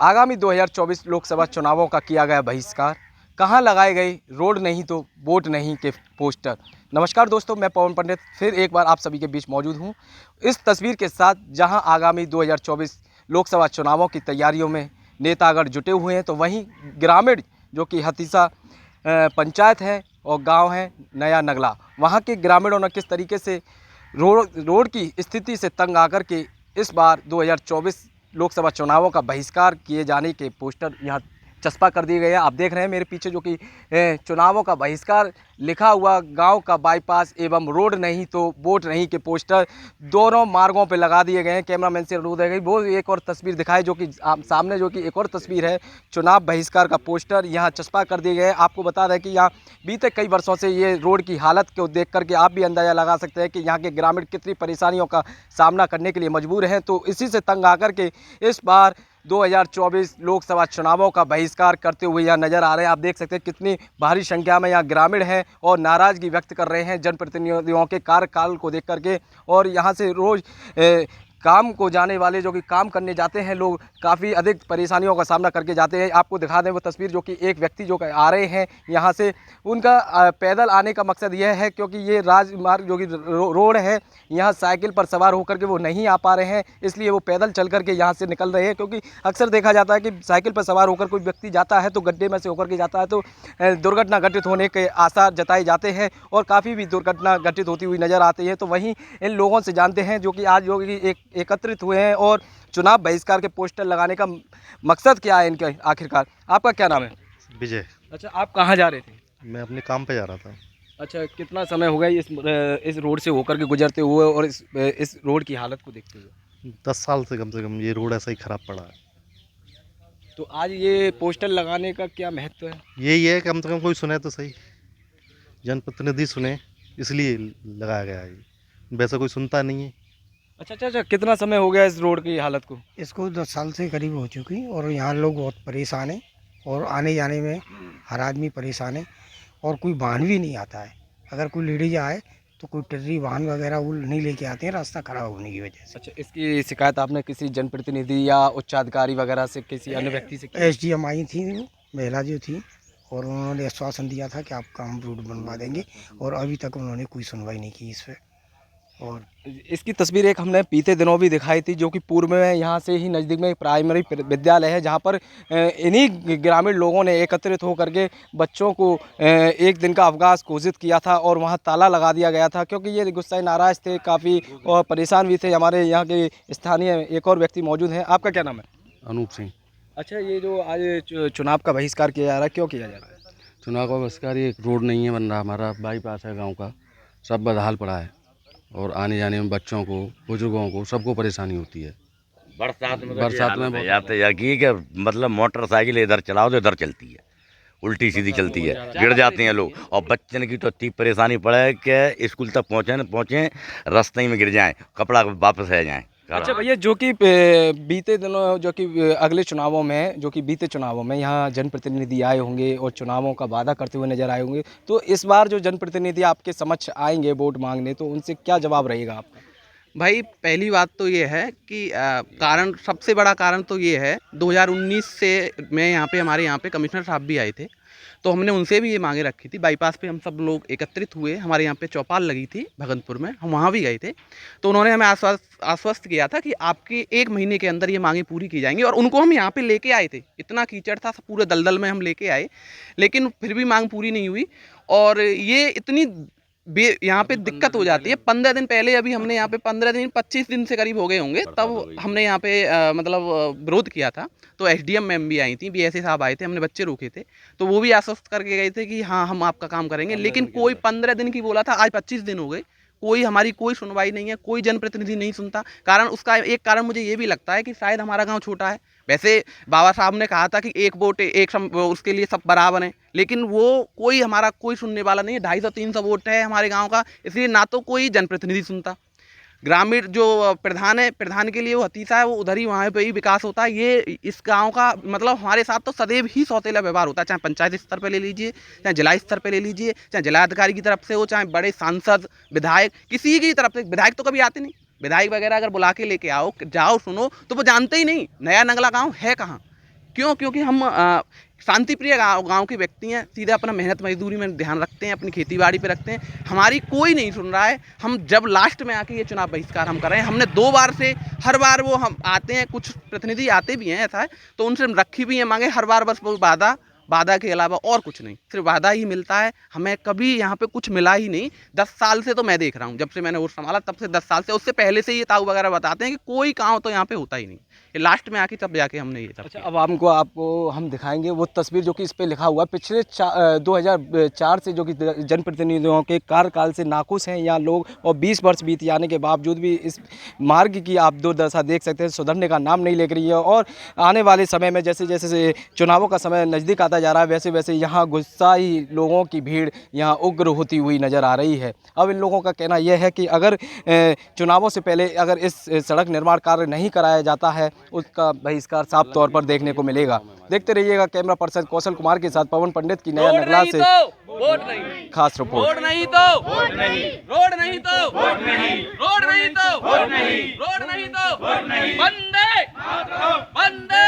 आगामी 2024 लोकसभा चुनावों का किया गया बहिष्कार। कहां लगाए गए रोड नहीं तो वोट नहीं के पोस्टर। नमस्कार दोस्तों, मैं पवन पंडित फिर एक बार आप सभी के बीच मौजूद हूं इस तस्वीर के साथ, जहां आगामी 2024 लोकसभा चुनावों की तैयारियों में नेतागण जुटे हुए हैं, तो वहीं ग्रामीण जो कि हतीसा पंचायत है और गांव है नया नगला, वहां के ग्रामीणों ने किस तरीके से रोड की स्थिति से तंग आकर के इस बार 2024 लोकसभा चुनावों का बहिष्कार किए जाने के पोस्टर यहाँ चस्पा कर दिए गए हैं। आप देख रहे हैं मेरे पीछे जो कि चुनावों का बहिष्कार लिखा हुआ गांव का बाईपास एवं रोड नहीं तो वोट नहीं के पोस्टर दोनों मार्गों पे लगा दिए गए हैं। कैमरामैन से अनुरोध है कि वो एक और तस्वीर दिखाए, जो कि सामने जो कि एक और तस्वीर है चुनाव बहिष्कार का पोस्टर यहाँ चस्पा कर दिए गए हैं। आपको बता दें कि यहाँ बीते कई वर्षों से ये रोड की हालत को देख करके आप भी अंदाज़ा लगा सकते हैं कि यहाँ के ग्रामीण कितनी परेशानियों का सामना करने के लिए मजबूर हैं। तो इसी से तंग आकर के इस बार 2024 लोकसभा चुनावों का बहिष्कार करते हुए यहाँ नज़र आ रहे हैं। आप देख सकते हैं कितनी भारी संख्या में यहाँ ग्रामीण हैं और नाराज़गी व्यक्त कर रहे हैं जनप्रतिनिधियों के कार्यकाल को देख करके। और यहाँ से रोज़ काम को जाने वाले जो कि काम करने जाते हैं लोग काफ़ी अधिक परेशानियों का सामना करके जाते हैं। आपको दिखा दें वो तस्वीर, जो कि एक व्यक्ति जो आ रहे हैं यहाँ से, उनका पैदल आने का मकसद यह है क्योंकि ये राजमार्ग जो कि रोड है, यहाँ साइकिल पर सवार होकर के वो नहीं आ पा रहे हैं, इसलिए वो पैदल चल करके यहाँ से निकल रहे हैं। क्योंकि अक्सर देखा जाता है कि साइकिल पर सवार होकर कोई व्यक्ति जाता है तो गड्ढे में से होकर के जाता है तो दुर्घटना घटित होने के आसार जताए जाते हैं और काफ़ी भी दुर्घटना घटित होती हुई नज़र आती है। तो वहीं इन लोगों से जानते हैं जो कि आज जो कि एकत्रित हुए हैं और चुनाव बहिष्कार के पोस्टर लगाने का मकसद क्या है इनका आखिरकार। आपका क्या नाम है? विजय। अच्छा, आप कहाँ जा रहे थे? मैं अपने काम पे जा रहा था। अच्छा, कितना समय हो गया इस रोड से होकर के गुजरते हुए और इस रोड की हालत को देखते हुए? 10 साल से कम ये रोड ऐसा ही खराब पड़ा है। तो आज ये पोस्टर लगाने का क्या महत्व है? यही है, कम से कम कोई सुने तो सही, जनप्रतिनिधि सुने, इसलिए लगाया गया है। वैसे कोई सुनता नहीं है। अच्छा, कितना समय हो गया इस रोड की हालत को? इसको 10 साल से करीब हो चुकी और यहाँ लोग बहुत परेशान हैं और आने जाने में हर आदमी परेशान है और कोई वाहन भी नहीं आता है। अगर कोई लेडीज आए तो कोई टेररी वाहन वगैरह वो नहीं लेके आते हैं, रास्ता खराब होने की वजह से। अच्छा, इसकी शिकायत आपने किसी जनप्रतिनिधि या उच्चाधिकारी वगैरह से, किसी अन्य व्यक्ति से की? SDM आई थी, वो महिला जो थी, और उन्होंने आश्वासन दिया था कि आपका हम रोड बनवा देंगे और अभी तक उन्होंने कोई सुनवाई नहीं की इस पर। और इसकी तस्वीर एक हमने बीते दिनों भी दिखाई थी, जो कि पूर्व में यहाँ से ही नज़दीक में एक प्राइमरी विद्यालय है, जहाँ पर इन्हीं ग्रामीण लोगों ने एकत्रित होकर के बच्चों को एक दिन का अवकाश घोषित किया था और वहाँ ताला लगा दिया गया था क्योंकि ये गुस्साए नाराज़ थे काफ़ी और परेशान भी थे। हमारे यहाँ के स्थानीय एक और व्यक्ति मौजूद हैं। आपका क्या नाम है? अनूप सिंह। अच्छा, ये जो आज चुनाव का बहिष्कार किया जा रहा है, क्यों किया जा रहा है? चुनाव का बहिष्कार, ये रोड नहीं है बन रहा, हमारा बाईपास है गांव का, सब बदहाल पड़ा है और आने जाने में बच्चों को, बुजुर्गों को, सबको परेशानी होती है। बरसात में बहुत यात्री के मतलब मोटरसाइकिल इधर चलाओ तो इधर चलती है, उल्टी सीधी चलती है, गिर जाते हैं लोग। और बच्चन की तो इतनी परेशानी पड़े कि स्कूल तक पहुँचे रास्ते ही में गिर जाएं, कपड़ा वापस रह जाएं। अच्छा भैया, जो कि बीते दिनों जो कि अगले चुनावों में, जो कि बीते चुनावों में यहाँ जनप्रतिनिधि आए होंगे और चुनावों का वादा करते हुए नजर आए होंगे, तो इस बार जो जनप्रतिनिधि आपके समक्ष आएंगे वोट मांगने, तो उनसे क्या जवाब रहेगा आपका? भाई, पहली बात तो ये है कि कारण, सबसे बड़ा कारण तो ये है, 2019 से मैं हमारे यहाँ पे कमिश्नर साहब भी आए थे, तो हमने उनसे भी ये मांगे रखी थी। बाईपास पे हम सब लोग एकत्रित हुए, हमारे यहाँ पे चौपाल लगी थी भगतपुर में, हम वहाँ भी गए थे, तो उन्होंने हमें आश्वस्त किया था कि आपके 1 महीने के अंदर ये मांगे पूरी की जाएंगी। और उनको हम यहाँ पे लेके आए थे, इतना कीचड़ था, पूरे दलदल में हम लेके आए, लेकिन फिर भी मांग पूरी नहीं हुई। और ये इतनी यहाँ पे दिक्कत हो जाती है। 15 दिन पहले, अभी हमने यहाँ पे 15 दिन 25 दिन से करीब हो गए होंगे, तब हमने यहाँ पे मतलब विरोध किया था। तो SDM मैम भी आई थी, BSA साहब आए थे, हमने बच्चे रोके थे, तो वो भी आश्वस्त करके गए थे कि हाँ हम आपका काम करेंगे। लेकिन कोई 15 दिन की बोला था, आज 25 दिन हो गए, हमारी कोई सुनवाई नहीं है, कोई जनप्रतिनिधि नहीं सुनता। कारण, उसका एक कारण मुझे ये भी लगता है कि शायद हमारा गांव छोटा है। वैसे बाबा साहब ने कहा था कि एक वोट उसके लिए सब बराबर हैं, लेकिन वो हमारा कोई सुनने वाला नहीं है। 250-300 वोट है हमारे गांव का, इसलिए ना तो कोई जनप्रतिनिधि सुनता। ग्रामीण जो प्रधान है, प्रधान के लिए वो हतीसा है, वो उधर ही वहाँ पे ही विकास होता है। ये इस गांव का मतलब हमारे साथ तो सदैव ही सौतेला व्यवहार होता है, चाहे पंचायत स्तर पे ले लीजिए, चाहे जिला स्तर पे ले लीजिए, चाहे जिलाधिकारी की तरफ से हो, चाहे बड़े सांसद, विधायक, किसी की तरफ से। विधायक तो कभी आते नहीं, विधायक वगैरह अगर बुला के लेके जाओ सुनो, तो वो जानते ही नहीं नया नगला गाँव है कहाँ। क्यों? क्योंकि हम शांति प्रिय गाँव के व्यक्ति हैं, सीधे अपना मेहनत मजदूरी में ध्यान रखते हैं, अपनी खेती बाड़ी पे रखते हैं। हमारी कोई नहीं सुन रहा है। हम जब लास्ट में आके ये चुनाव बहिष्कार हम कर रहे हैं, हमने 2 बार से, हर बार वो हम आते हैं, कुछ प्रतिनिधि आते भी हैं, ऐसा है, तो उनसे रखी भी है मांगे, हर बार बस वो वादा के अलावा और कुछ नहीं, सिर्फ वादा ही मिलता है। हमें कभी यहाँ पे कुछ मिला ही नहीं। 10 साल से तो मैं देख रहा हूँ, जब से मैंने वोट संभाला तब से 10 साल से, उससे पहले से ये ताऊ वगैरह बताते हैं कि कोई काम तो यहाँ पे होता ही नहीं। ये लास्ट में आके तब जाके हमने ये सब अच्छा, अब आपको हम दिखाएंगे वो तस्वीर जो कि इस पे लिखा हुआ है। पिछले 2004 से जो कि जनप्रतिनिधियों के कार्यकाल से नाखुश हैं यहाँ लोग, और 20 वर्ष बीत जाने के बावजूद भी इस मार्ग की आप दुर्दशा देख सकते हैं, सुधरने का नाम नहीं ले रही है। और आने वाले समय में जैसे जैसे चुनावों का समय नज़दीक आता जा रहा है, वैसे वैसे यहाँ गुस्साई लोगों की भीड़ यहाँ उग्र होती हुई नज़र आ रही है। अब इन लोगों का कहना यह है कि अगर चुनावों से पहले अगर इस सड़क निर्माण कार्य नहीं कराया जाता है, उसका बहिष्कार साफ तौर पर देखने को मिलेगा। देखते रहिएगा। कैमरा पर्सन कौशल कुमार के साथ पवन पंडित की नया नगला से खास रिपोर्ट। रोड नहीं तो वोट नहीं, रोड नहीं तो वोट नहीं, रोड नहीं तो वोट नहीं, रोड नहीं तो वोट नहीं, वंदे मातरम, वंदे